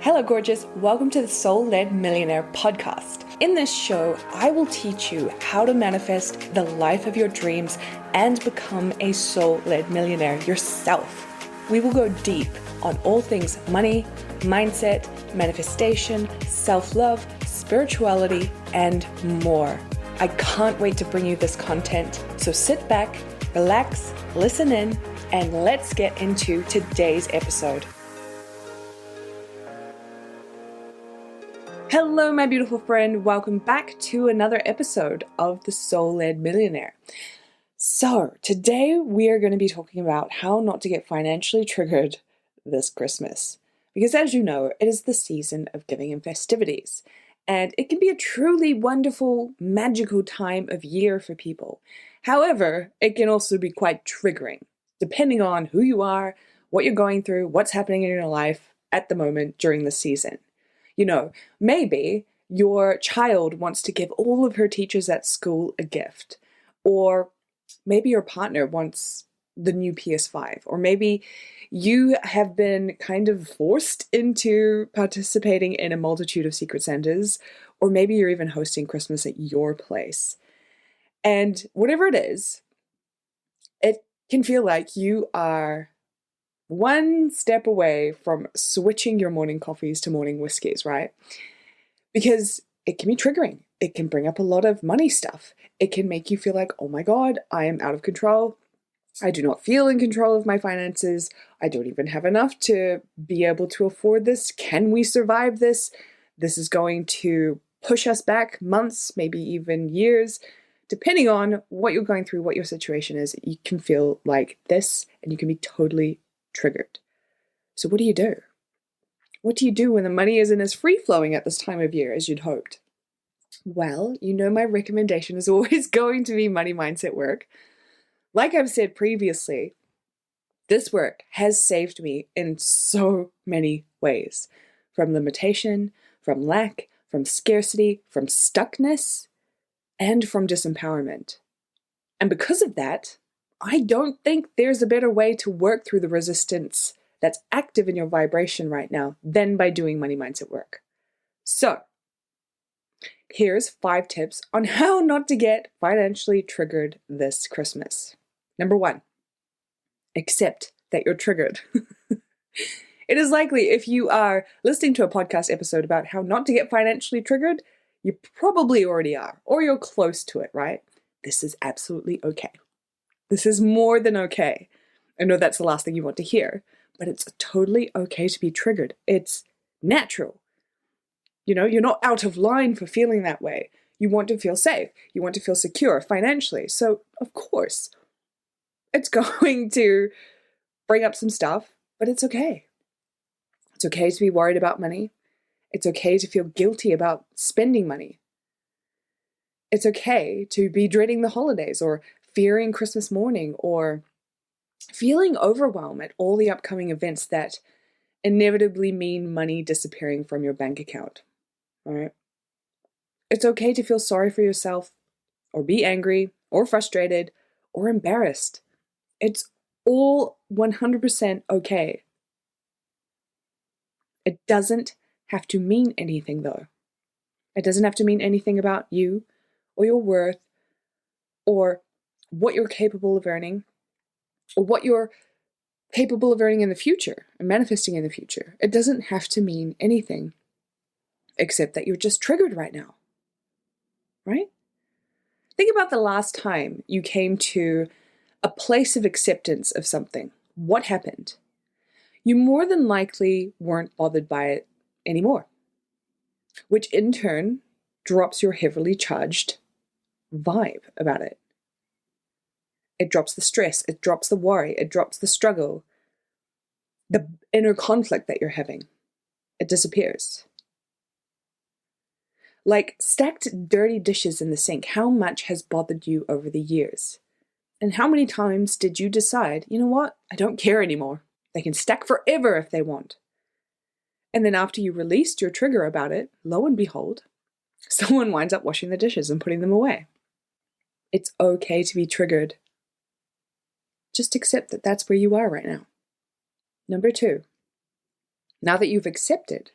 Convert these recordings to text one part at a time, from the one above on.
Hello, gorgeous. Welcome to the Soul-Led Millionaire podcast. In this show, I will teach you how to manifest the life of your dreams and become a soul-led millionaire yourself. We will go deep on all things money, mindset, manifestation, self-love, spirituality, and more. I can't wait to bring you this content. So sit back, relax, listen in, and let's get into today's episode. Hello, my beautiful friend. Welcome back to another episode of the Soul-Led Millionaire. So today we are going to be talking about how not to get financially triggered this Christmas. Because as you know, it is the season of giving and festivities. And it can be a truly wonderful, magical time of year for people. However, it can also be quite triggering, depending on who you are, what you're going through, what's happening in your life at the moment during the season. You know, maybe your child wants to give all of her teachers at school a gift, or maybe your partner wants the new PS5, or maybe you have been kind of forced into participating in a multitude of secret Santas, or maybe you're even hosting Christmas at your place. And whatever it is, it can feel like you are one step away from switching your morning coffees to morning whiskeys, right? Because it can be triggering. It can bring up a lot of money stuff. It can make you feel like, oh my God, I am out of control. I do not feel in control of my finances. I don't even have enough to be able to afford this. Can we survive this? This is going to push us back months, maybe even years. Depending on what you're going through, what your situation is, you can feel like this and you can be totally triggered. So what do you do? What do you do when the money isn't as free-flowing at this time of year as you'd hoped? Well, you know my recommendation is always going to be money mindset work. Like I've said previously, this work has saved me in so many ways. From limitation, from lack, from scarcity, from stuckness, and from disempowerment. And because of that, I don't think there's a better way to work through the resistance that's active in your vibration right now than by doing money mindset work. So, here's 5 tips on how not to get financially triggered this Christmas. Number 1, accept that you're triggered. It is likely if you are listening to a podcast episode about how not to get financially triggered, you probably already are, or you're close to it, right? This is absolutely okay. This is more than okay. I know that's the last thing you want to hear, but it's totally okay to be triggered. It's natural. You know, you're not out of line for feeling that way. You want to feel safe. You want to feel secure financially. So, of course, it's going to bring up some stuff, but it's okay. It's okay to be worried about money. It's okay to feel guilty about spending money. It's okay to be dreading the holidays or fearing Christmas morning or feeling overwhelmed at all the upcoming events that inevitably mean money disappearing from your bank account. All right? It's okay to feel sorry for yourself or be angry or frustrated or embarrassed. It's all 100% okay. It doesn't have to mean anything though. It doesn't have to mean anything about you or your worth or what you're capable of earning, or what you're capable of earning in the future and manifesting in the future. It doesn't have to mean anything except that you're just triggered right now, right? Think about the last time you came to a place of acceptance of something. What happened? You more than likely weren't bothered by it anymore, which in turn drops your heavily charged vibe about it. It drops the stress, it drops the worry, it drops the struggle, the inner conflict that you're having. It disappears. Like stacked dirty dishes in the sink, how much has bothered you over the years? And how many times did you decide, you know what, I don't care anymore. They can stack forever if they want. And then after you released your trigger about it, lo and behold, someone winds up washing the dishes and putting them away. It's okay to be triggered. Just accept that that's where you are right now. Number 2, now that you've accepted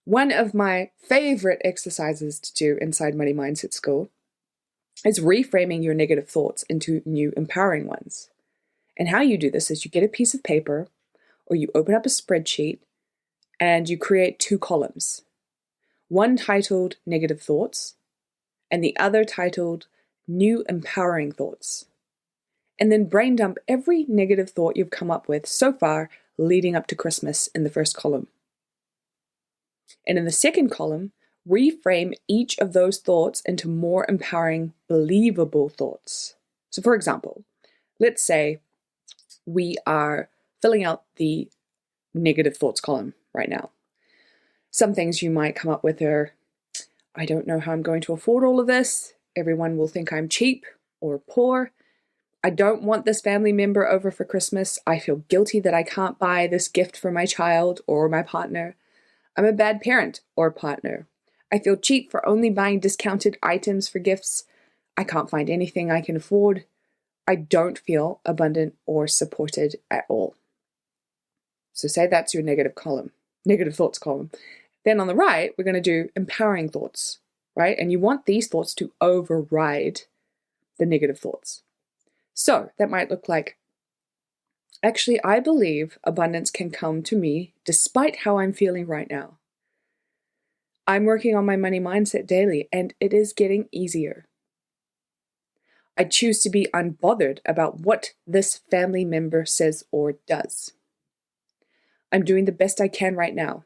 One of my favorite exercises to do inside Money Mindset School is reframing your negative thoughts into new empowering ones. And how you do this is you get a piece of paper or you open up a spreadsheet and you create 2 columns. One titled negative thoughts and the other titled new empowering thoughts. And then brain dump every negative thought you've come up with so far leading up to Christmas in the first column. And in the second column, reframe each of those thoughts into more empowering, believable thoughts. So for example, let's say we are filling out the negative thoughts column right now. Some things you might come up with are, I don't know how I'm going to afford all of this. Everyone will think I'm cheap or poor. I don't want this family member over for Christmas. I feel guilty that I can't buy this gift for my child or my partner. I'm a bad parent or partner. I feel cheap for only buying discounted items for gifts. I can't find anything I can afford. I don't feel abundant or supported at all. So say that's your negative thoughts column. Then on the right, we're going to do empowering thoughts, right? And you want these thoughts to override the negative thoughts. So that might look like, actually, I believe abundance can come to me despite how I'm feeling right now. I'm working on my money mindset daily, and it is getting easier. I choose to be unbothered about what this family member says or does. I'm doing the best I can right now,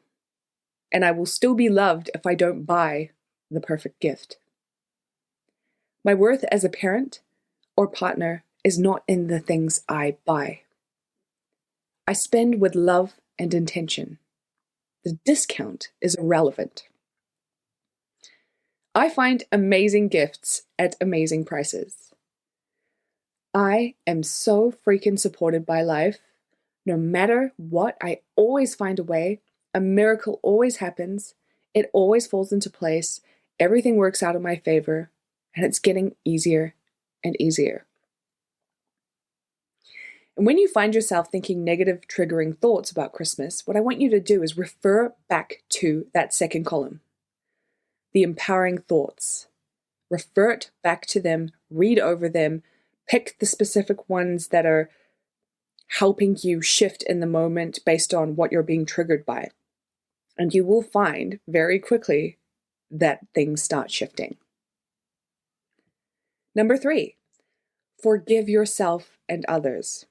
and I will still be loved if I don't buy the perfect gift. My worth as a parent or partner is not in the things I buy. I spend with love and intention. The discount is irrelevant. I find amazing gifts at amazing prices. I am so freaking supported by life. No matter what, I always find a way. A miracle always happens. It always falls into place. Everything works out in my favor, and it's getting easier and easier. And when you find yourself thinking negative, triggering thoughts about Christmas, what I want you to do is refer back to that second column. The empowering thoughts. Revert back to them, read over them, pick the specific ones that are helping you shift in the moment based on what you're being triggered by. And you will find very quickly that things start shifting. Number 3, forgive yourself and others.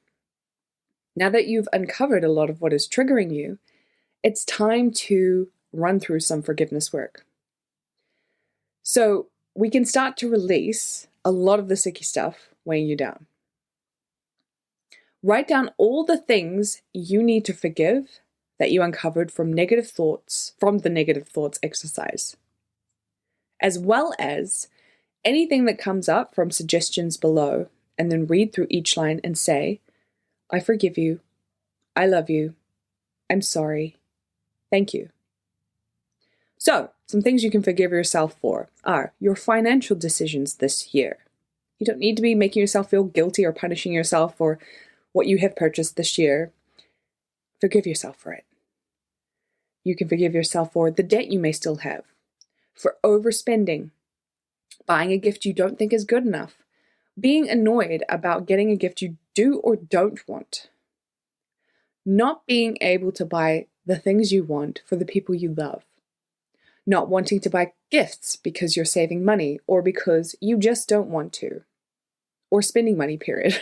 Now that you've uncovered a lot of what is triggering you, it's time to run through some forgiveness work. So we can start to release a lot of the sticky stuff weighing you down. Write down all the things you need to forgive that you uncovered from the negative thoughts exercise, as well as anything that comes up from suggestions below, and then read through each line and say, I forgive you, I love you, I'm sorry, thank you. So, some things you can forgive yourself for are your financial decisions this year. You don't need to be making yourself feel guilty or punishing yourself for what you have purchased this year. Forgive yourself for it. You can forgive yourself for the debt you may still have, for overspending, buying a gift you don't think is good enough, being annoyed about getting a gift you do or don't want, not being able to buy the things you want for the people you love, not wanting to buy gifts because you're saving money or because you just don't want to, or spending money, period.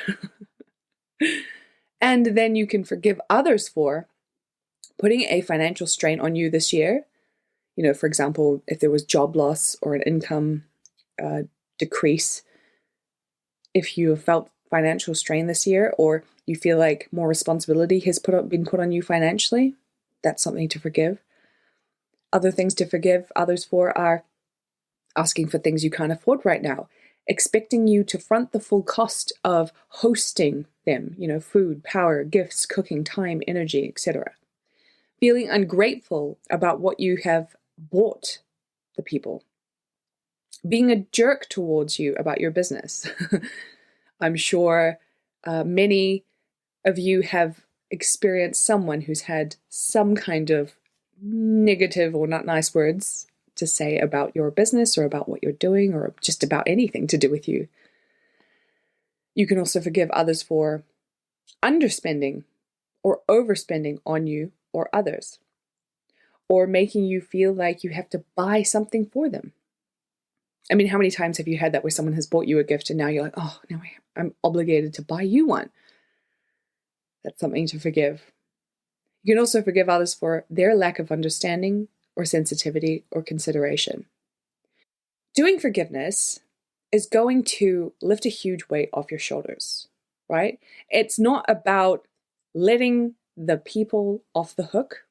And then you can forgive others for putting a financial strain on you this year. You know, for example, if there was job loss or an income decrease, if you have felt financial strain this year, or you feel like more responsibility has been put on you financially, that's something to forgive. Other things to forgive others for are asking for things you can't afford right now, expecting you to front the full cost of hosting them, food, power, gifts, cooking, time, energy, etc. Feeling ungrateful about what you have bought the people. Being a jerk towards you about your business. I'm sure many of you have experienced someone who's had some kind of negative or not nice words to say about your business or about what you're doing or just about anything to do with you. You can also forgive others for underspending or overspending on you or others, or making you feel like you have to buy something for them. I mean, how many times have you had that where someone has bought you a gift and now you're like, oh, now I'm obligated to buy you one? That's something to forgive. You can also forgive others for their lack of understanding or sensitivity or consideration. Doing forgiveness is going to lift a huge weight off your shoulders, right? It's not about letting the people off the hook.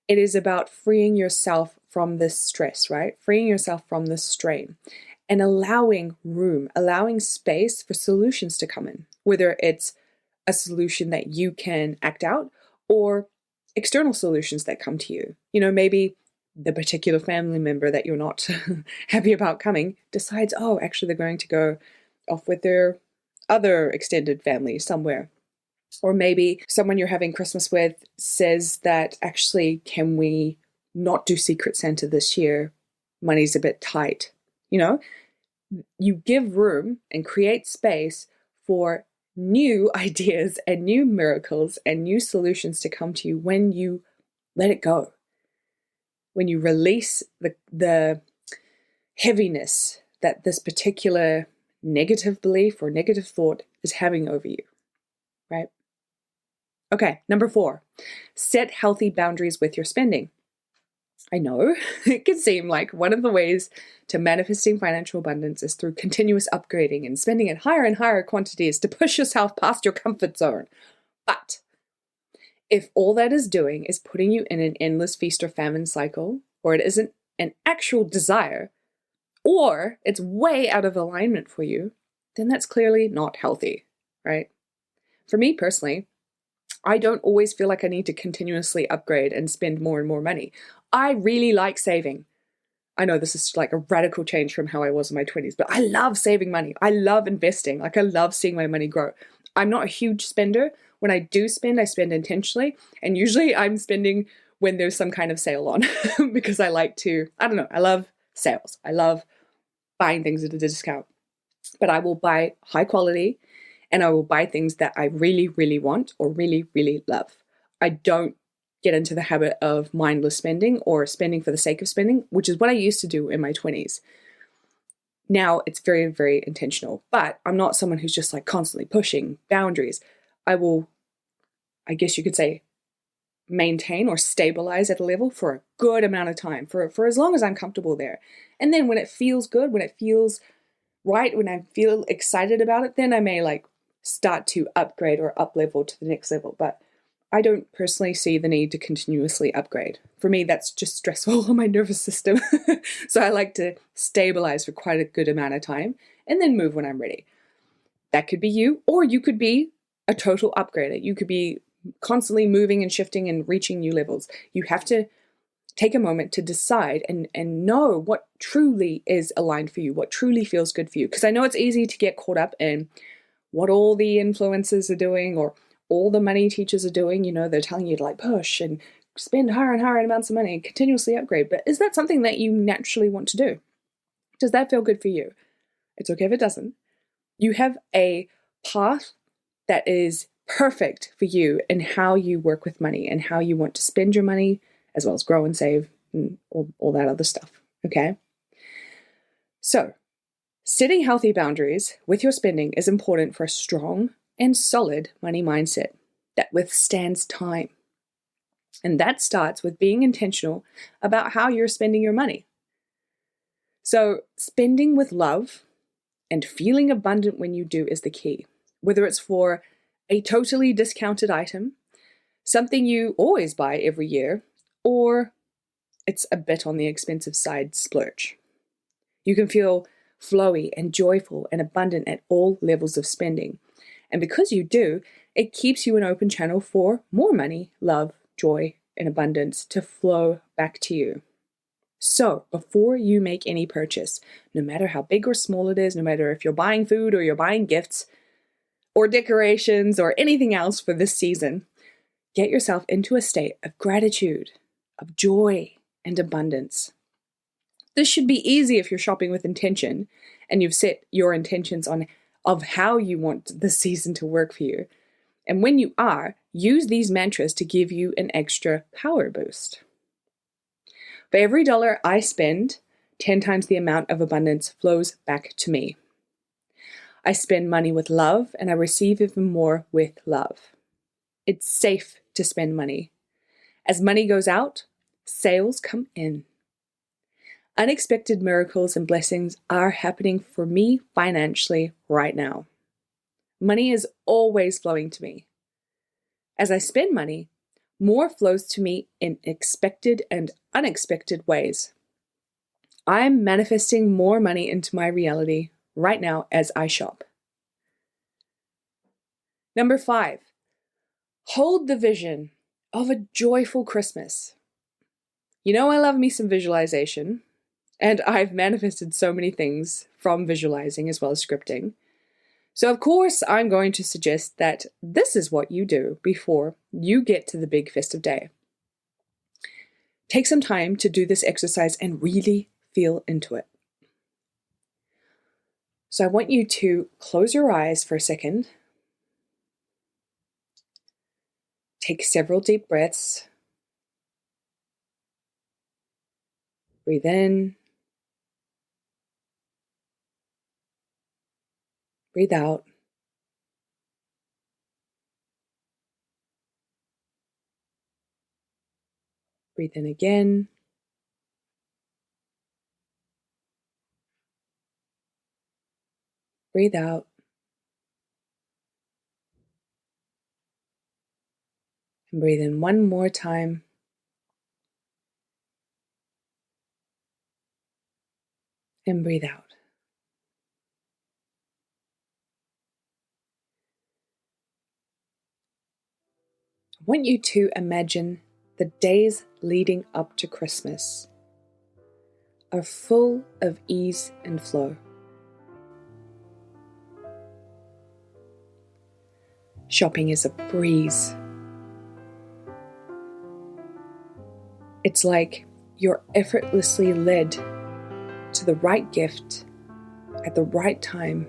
It is about freeing yourself from this stress, right? Freeing yourself from this strain and allowing room, allowing space for solutions to come in, whether it's a solution that you can act out or external solutions that come to you. You know, maybe the particular family member that you're not happy about coming decides, oh, actually they're going to go off with their other extended family somewhere. Or maybe someone you're having Christmas with says that actually, can we not do Secret Santa this year? Money's a bit tight. You know, you give room and create space for new ideas and new miracles and new solutions to come to you when you let it go. When you release the heaviness that this particular negative belief or negative thought is having over you, right? Okay, number 4, set healthy boundaries with your spending. I know it can seem like one of the ways to manifesting financial abundance is through continuous upgrading and spending in higher and higher quantities to push yourself past your comfort zone. But if all that is doing is putting you in an endless feast or famine cycle, or it isn't an actual desire, or it's way out of alignment for you, then that's clearly not healthy, right? For me personally, I don't always feel like I need to continuously upgrade and spend more and more money. I really like saving. I know this is like a radical change from how I was in my 20s, but I love saving money. I love investing. Like I love seeing my money grow. I'm not a huge spender. When I do spend, I spend intentionally. And usually I'm spending when there's some kind of sale on because I like to, I don't know, I love sales. I love buying things at a discount. But I will buy high quality and I will buy things that I really, really want or really, really love. I don't get into the habit of mindless spending or spending for the sake of spending, which is what I used to do in my 20s. Now it's very, very intentional, but I'm not someone who's just like constantly pushing boundaries. I will, I guess you could say, maintain or stabilize at a level for a good amount of time, for as long as I'm comfortable there. And then when it feels good, when it feels right, when I feel excited about it, then I may like start to upgrade or up level to the next level. But I don't personally see the need to continuously upgrade. For me, that's just stressful on my nervous system. So I like to stabilize for quite a good amount of time and then move when I'm ready. That could be you, or you could be a total upgrader. You could be constantly moving and shifting and reaching new levels. You have to take a moment to decide and know what truly is aligned for you, what truly feels good for you. Because I know it's easy to get caught up in what all the influencers are doing or all the money teachers are doing. You know, they're telling you to like push and spend higher and higher amounts of money and continuously upgrade. But is that something that you naturally want to do? Does that feel good for you? It's okay if it doesn't. You have a path that is perfect for you and how you work with money and how you want to spend your money, as well as grow and save and all that other stuff, okay? So, setting healthy boundaries with your spending is important for a strong and solid money mindset that withstands time. And that starts with being intentional about how you're spending your money. So, spending with love and feeling abundant when you do is the key. Whether it's for a totally discounted item, something you always buy every year, or it's a bit on the expensive side splurge. You can feel flowy and joyful and abundant at all levels of spending. And because you do, it keeps you an open channel for more money, love, joy, and abundance to flow back to you. So before you make any purchase, no matter how big or small it is, no matter if you're buying food or you're buying gifts or decorations or anything else for this season, get yourself into a state of gratitude, of joy and abundance. This should be easy if you're shopping with intention and you've set your intentions of how you want the season to work for you. And when you are, use these mantras to give you an extra power boost. For every dollar I spend, 10 times the amount of abundance flows back to me. I spend money with love and I receive even more with love. It's safe to spend money. As money goes out, sales come in. Unexpected miracles and blessings are happening for me financially right now. Money is always flowing to me. As I spend money, more flows to me in expected and unexpected ways. I'm manifesting more money into my reality right now as I shop. Number 5, hold the vision of a joyful Christmas. You know I love me some visualization, and I've manifested so many things from visualizing as well as scripting. So of course, I'm going to suggest that this is what you do before you get to the big festive day. Take some time to do this exercise and really feel into it. So I want you to close your eyes for a second. Take several deep breaths. Breathe in. Breathe out. Breathe in again. Breathe out. And breathe in one more time. And breathe out. I want you to imagine the days leading up to Christmas are full of ease and flow. Shopping is a breeze. It's like you're effortlessly led to the right gift at the right time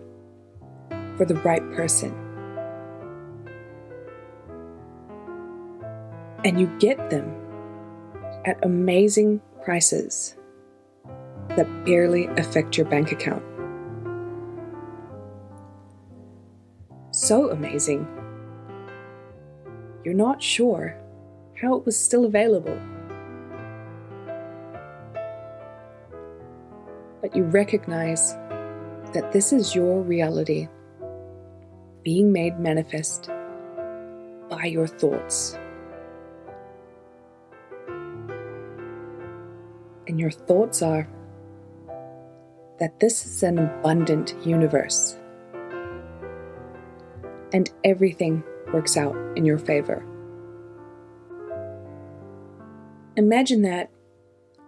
for the right person. And you get them at amazing prices that barely affect your bank account. So amazing, you're not sure how it was still available. But you recognize that this is your reality being made manifest by your thoughts. And your thoughts are that this is an abundant universe and everything works out in your favor. Imagine that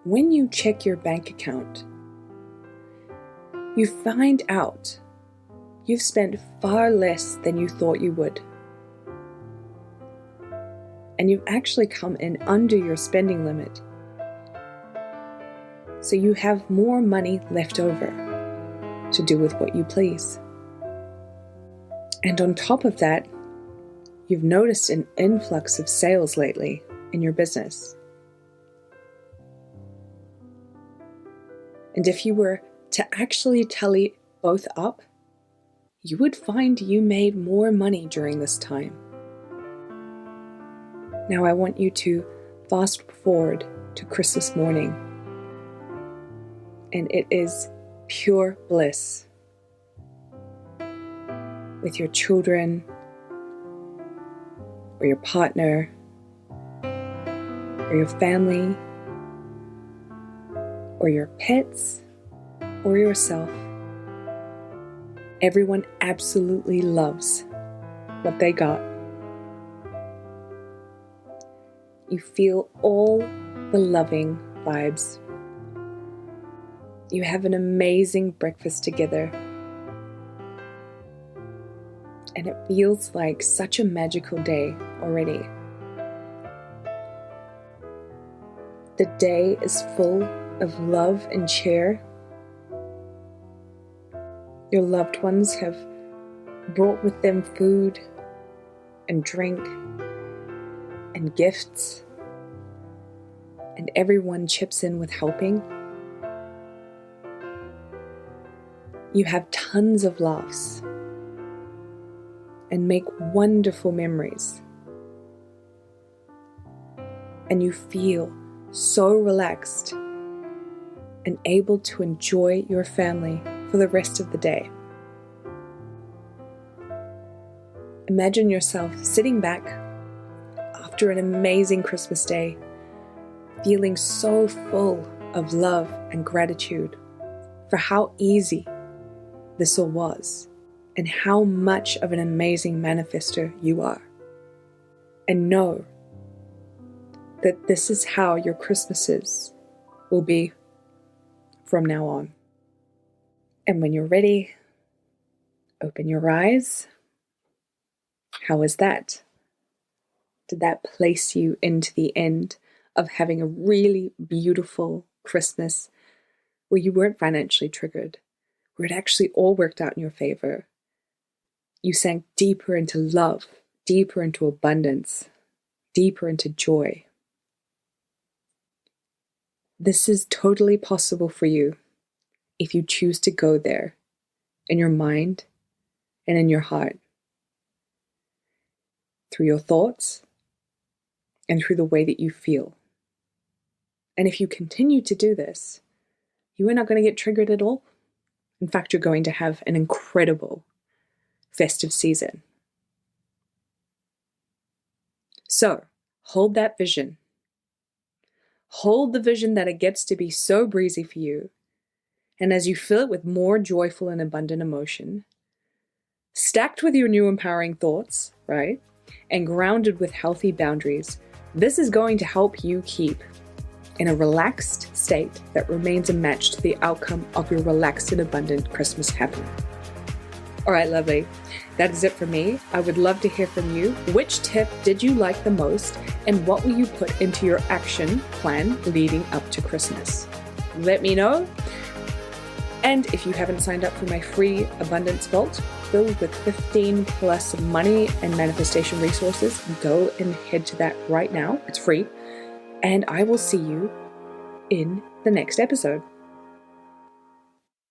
when you check your bank account, you find out you've spent far less than you thought you would. And you've actually come in under your spending limit. So you have more money left over to do with what you please. And on top of that, you've noticed an influx of sales lately in your business. And if you were to actually tally both up, you would find you made more money during this time. Now I want you to fast forward to Christmas morning. And it is pure bliss with your children or your partner or your family or your pets or yourself. Everyone absolutely loves what they got. You feel all the loving vibes. You have an amazing breakfast together. And it feels like such a magical day already. The day is full of love and cheer. Your loved ones have brought with them food and drink and gifts, and everyone chips in with helping. You have tons of laughs and make wonderful memories. And you feel so relaxed and able to enjoy your family for the rest of the day. Imagine yourself sitting back after an amazing Christmas day, feeling so full of love and gratitude for how easy this all was and how much of an amazing manifester you are. And know that this is how your Christmases will be from now on. And when you're ready, open your eyes. How was that? Did that place you into the end of having a really beautiful Christmas where you weren't financially triggered, where it actually all worked out in your favor? You sank deeper into love, deeper into abundance, deeper into joy. This is totally possible for you if you choose to go there in your mind and in your heart, through your thoughts and through the way that you feel. And if you continue to do this, you are not going to get triggered at all. In fact, you're going to have an incredible festive season. So, hold that vision. Hold the vision that it gets to be so breezy for you. And as you fill it with more joyful and abundant emotion, stacked with your new empowering thoughts, right? And grounded with healthy boundaries, this is going to help you keep in a relaxed state that remains a match to the outcome of your relaxed and abundant Christmas happening. All right, lovely. That is it for me. I would love to hear from you. Which tip did you like the most, and what will you put into your action plan leading up to Christmas? Let me know. And if you haven't signed up for my free Abundance Vault filled with 15 plus money and manifestation resources, go and head to that right now. It's free. And I will see you in the next episode.